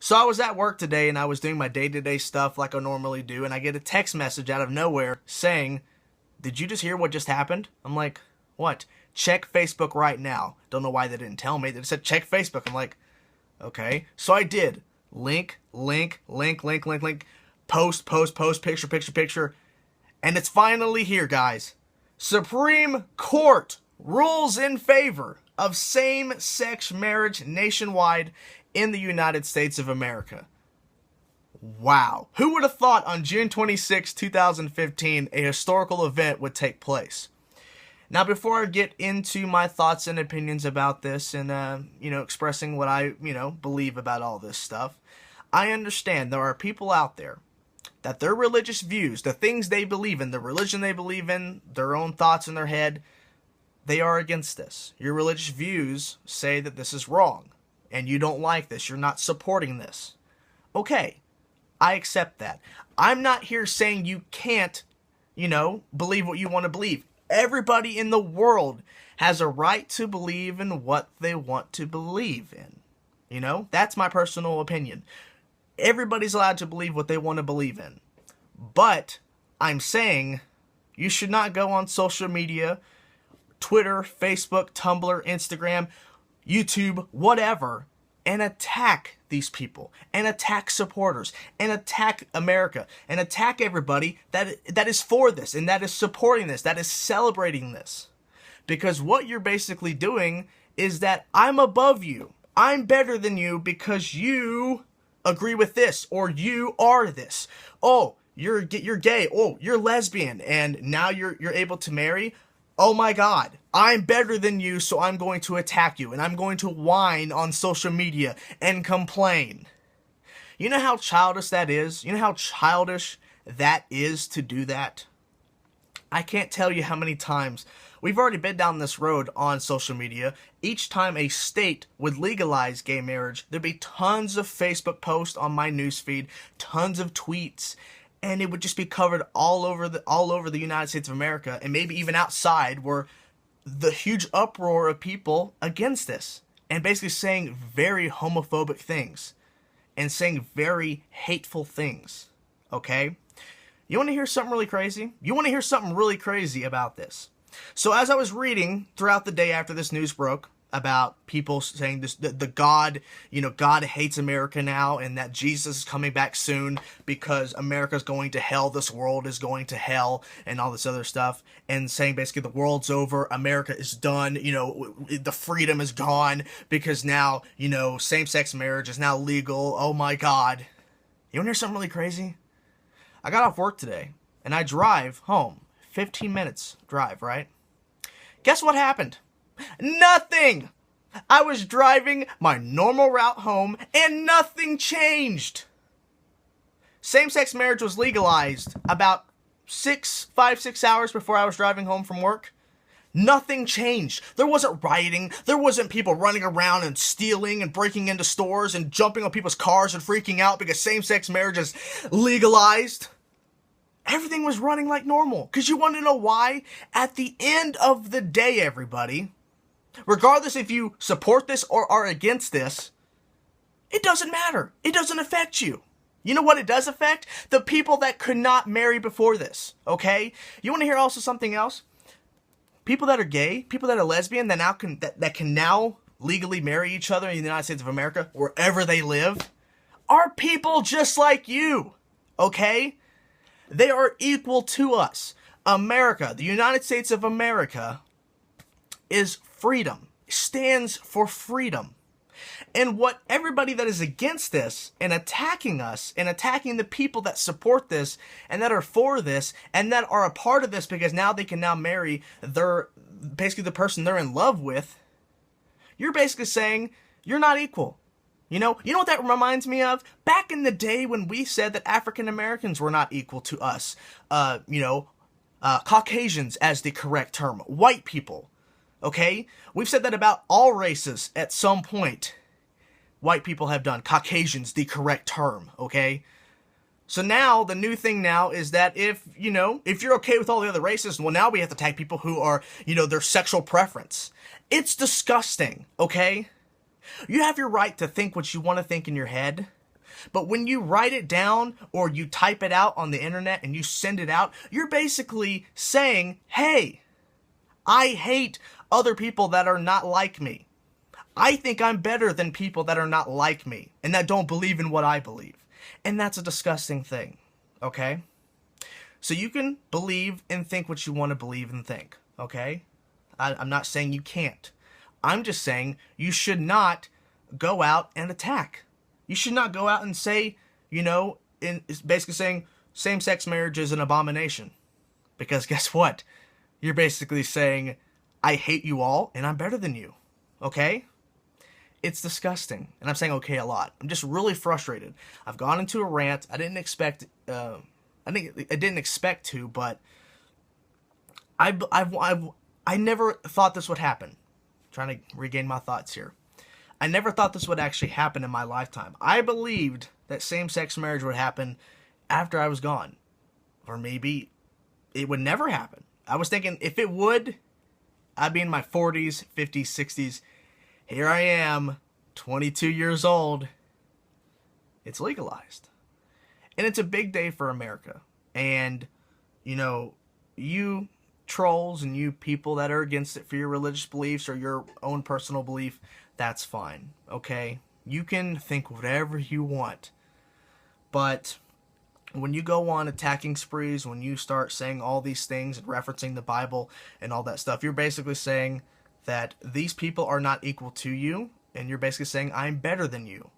So I was at work today and I was doing my day-to-day stuff like I normally do, and I get a text message out of nowhere saying, "Did you just hear what just happened?" I'm like, "What?" "Check Facebook right now." Don't know why they didn't tell me. They just said, "Check Facebook." I'm like, okay. So I did. Link, link, link, link, link, link. Post, post, post, picture, picture, picture. And it's finally here, guys. Supreme Court rules in favor of same-sex marriage nationwide in the United States of America. Wow. Who would have thought on June 26, 2015, a historical event would take place? Now, before I get into my thoughts and opinions about this and, expressing what I, believe about all this stuff, I understand there are people out there that their religious views, the things they believe in, the religion they believe in, their own thoughts in their head, they are against this. Your religious views say that this is wrong, and you don't like this. You're not supporting this. Okay, I accept that. I'm not here saying you can't, believe what you want to believe. Everybody in the world has a right to believe in what they want to believe in. That's my personal opinion. Everybody's allowed to believe what they want to believe in. But I'm saying you should not go on social media, Twitter, Facebook, Tumblr, Instagram, YouTube, whatever, and attack these people, and attack supporters, and attack America, and attack everybody that is for this, and that is supporting this, that is celebrating this. Because what you're basically doing is that I'm above you. I'm better than you because you agree with this, or you are this. Oh, you're gay. Oh, you're lesbian, and now you're able to marry. Oh my God, I'm better than you, so I'm going to attack you, and I'm going to whine on social media and complain. You know how childish that is? You know how childish that is to do that? I can't tell you how many times we've already been down this road on social media. Each time a state would legalize gay marriage, there'd be tons of Facebook posts on my newsfeed, tons of tweets, and it would just be covered all over the United States of America, and maybe even outside, were the huge uproar of people against this, and basically saying very homophobic things, and saying very hateful things, okay? You want to hear something really crazy? You want to hear something really crazy about this? So as I was reading throughout the day after this news broke, about people saying this, the God, God hates America now, and that Jesus is coming back soon because America's going to hell, this world is going to hell, and all this other stuff, and saying basically the world's over, America is done, the freedom is gone because now, same-sex marriage is now legal. Oh my God. You want to hear something really crazy? I got off work today, and I drive home. 15 minutes drive, right? Guess what happened? Nothing! I was driving my normal route home and nothing changed. Same-sex marriage was legalized about 6 hours before I was driving home from work. Nothing changed. There wasn't rioting. There wasn't people running around and stealing and breaking into stores and jumping on people's cars and freaking out because same-sex marriage is legalized. Everything was running like normal. Because you want to know why? At the end of the day, everybody, regardless if you support this or are against this, it doesn't matter. It doesn't affect you. You know what it does affect? The people that could not marry before this, okay? You want to hear also something else? People that are gay, people that are lesbian, that can now legally marry each other in the United States of America, wherever they live, are people just like you, okay? They are equal to us. America, the United States of America, is freedom, stands for freedom. And what everybody that is against this and attacking us and attacking the people that support this and that are for this and that are a part of this because now they can now marry basically the person they're in love with, you're basically saying you're not equal. You know what that reminds me of? Back in the day when we said that African Americans were not equal to us, Caucasians as the correct term, white people, okay? We've said that about all races at some point. White people have done Caucasians the correct term, okay? So now, the new thing now is that if you're okay with all the other races, well, now we have to tag people who are, their sexual preference. It's disgusting, okay? You have your right to think what you want to think in your head, But when you write it down or you type it out on the internet and you send it out, you're basically saying, hey, I hate other people that are not like me. I think I'm better than people that are not like me and that don't believe in what I believe. And that's a disgusting thing, okay? So you can believe and think what you want to believe and think, okay? I'm not saying you can't. I'm just saying you should not go out and attack. You should not go out and say, it's basically saying same-sex marriage is an abomination. Because guess what? You're basically saying, I hate you all and I'm better than you, okay? It's disgusting. And I'm saying okay a lot. I'm just really frustrated. I've gone into a rant. I didn't expect to, but I never thought this would happen. I'm trying to regain my thoughts here. I never thought this would actually happen in my lifetime. I believed that same-sex marriage would happen after I was gone. Or maybe it would never happen. I was thinking if it would, I'd be in my 40s, 50s, 60s. Here I am, 22 years old. It's legalized. And it's a big day for America. And, you trolls and you people that are against it for your religious beliefs or your own personal belief, that's fine, okay? You can think whatever you want. But when you go on attacking sprees, when you start saying all these things and referencing the Bible and all that stuff, you're basically saying that these people are not equal to you, and you're basically saying, I'm better than you.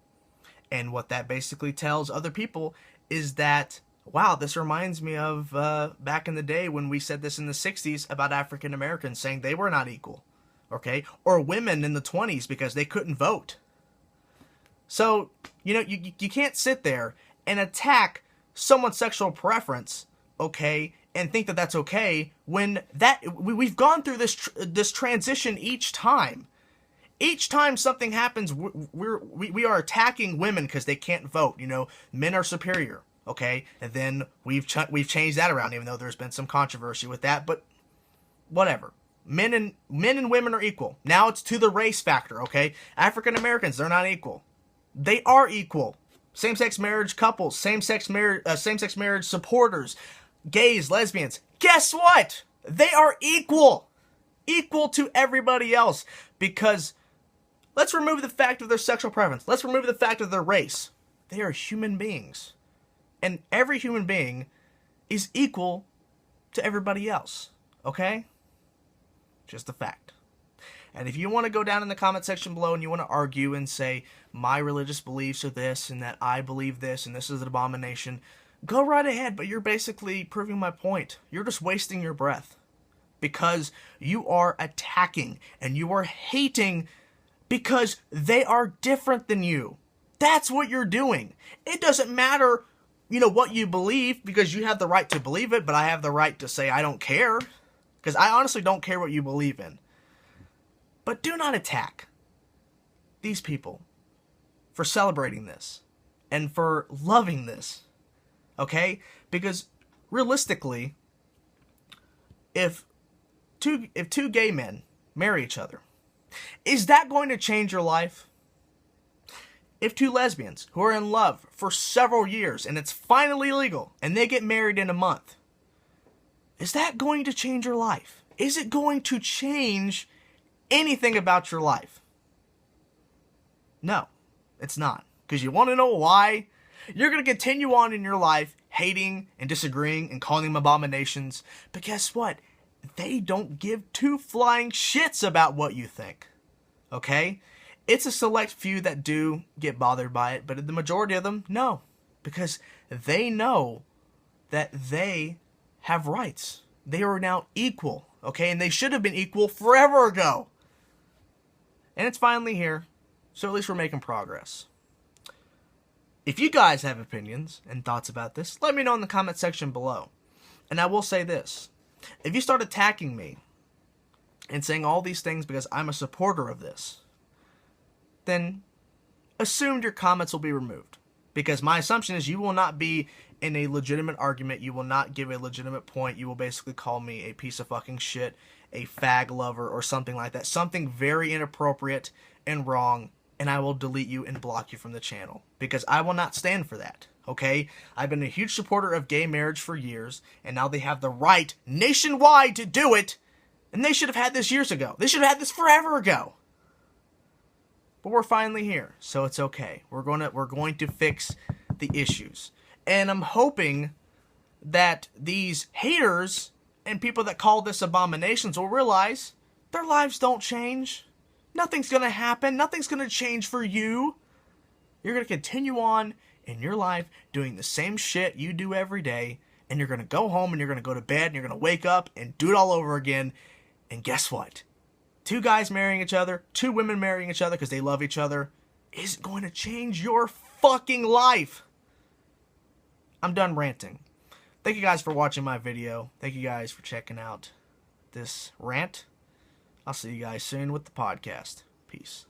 And what that basically tells other people is that, wow, this reminds me of back in the day when we said this in the 60s about African Americans saying they were not equal, okay? Or women in the 20s because they couldn't vote. So, you can't sit there and attack someone's sexual preference, okay, and think that that's okay when we've gone through this transition each time. Each time something happens, we are attacking women because they can't vote. Men are superior, okay, and then we've changed that around, even though there's been some controversy with that. But whatever, men and women are equal. Now it's to the race factor, okay. African Americans, they're not equal. They are equal. Same-sex marriage couples, same-sex marriage supporters, gays, lesbians. Guess what? They are equal to everybody else, because let's remove the fact of their sexual preference. Let's remove the fact of their race. They are human beings, and every human being is equal to everybody else, okay? Just a fact. And if you want to go down in the comment section below and you want to argue and say, my religious beliefs are this and that I believe this and this is an abomination, go right ahead, but you're basically proving my point. You're just wasting your breath because you are attacking and you are hating because they are different than you. That's what you're doing. It doesn't matter, what you believe, because you have the right to believe it, but I have the right to say I don't care, because I honestly don't care what you believe in. But do not attack these people for celebrating this and for loving this, okay? Because realistically, if two gay men marry each other, is that going to change your life? If two lesbians who are in love for several years and it's finally legal and they get married in a month, is that going to change your life? Is it going to change anything about your life? No, it's not. Because you want to know why? You're going to continue on in your life hating and disagreeing and calling them abominations. But guess what? They don't give two flying shits about what you think. Okay? It's a select few that do get bothered by it, but the majority of them, no. Because they know that they have rights. They are now equal. Okay? And they should have been equal forever ago. And it's finally here, so at least we're making progress. If you guys have opinions and thoughts about this, let me know in the comment section below. And I will say this. If you start attacking me and saying all these things because I'm a supporter of this, then assume your comments will be removed. Because my assumption is you will not be in a legitimate argument. You will not give a legitimate point. You will basically call me a piece of fucking shit, a fag lover, or something like that. Something very inappropriate and wrong. and I will delete you and block you from the channel, because I will not stand for that, okay? I've been a huge supporter of gay marriage for years, and now they have the right nationwide to do it, and they should have had this years ago. They should have had this forever ago. But we're finally here, so it's okay. We're going to fix the issues. And I'm hoping that these haters and people that call this abominations will realize their lives don't change. Nothing's going to happen. Nothing's going to change for you. You're going to continue on in your life doing the same shit you do every day, and you're going to go home and you're going to go to bed and you're going to wake up and do it all over again. And guess what? 2 guys marrying each other, 2 women marrying each other because they love each other isn't going to change your fucking life. I'm done ranting. Thank you guys for watching my video. Thank you guys for checking out this rant. I'll see you guys soon with the podcast. Peace.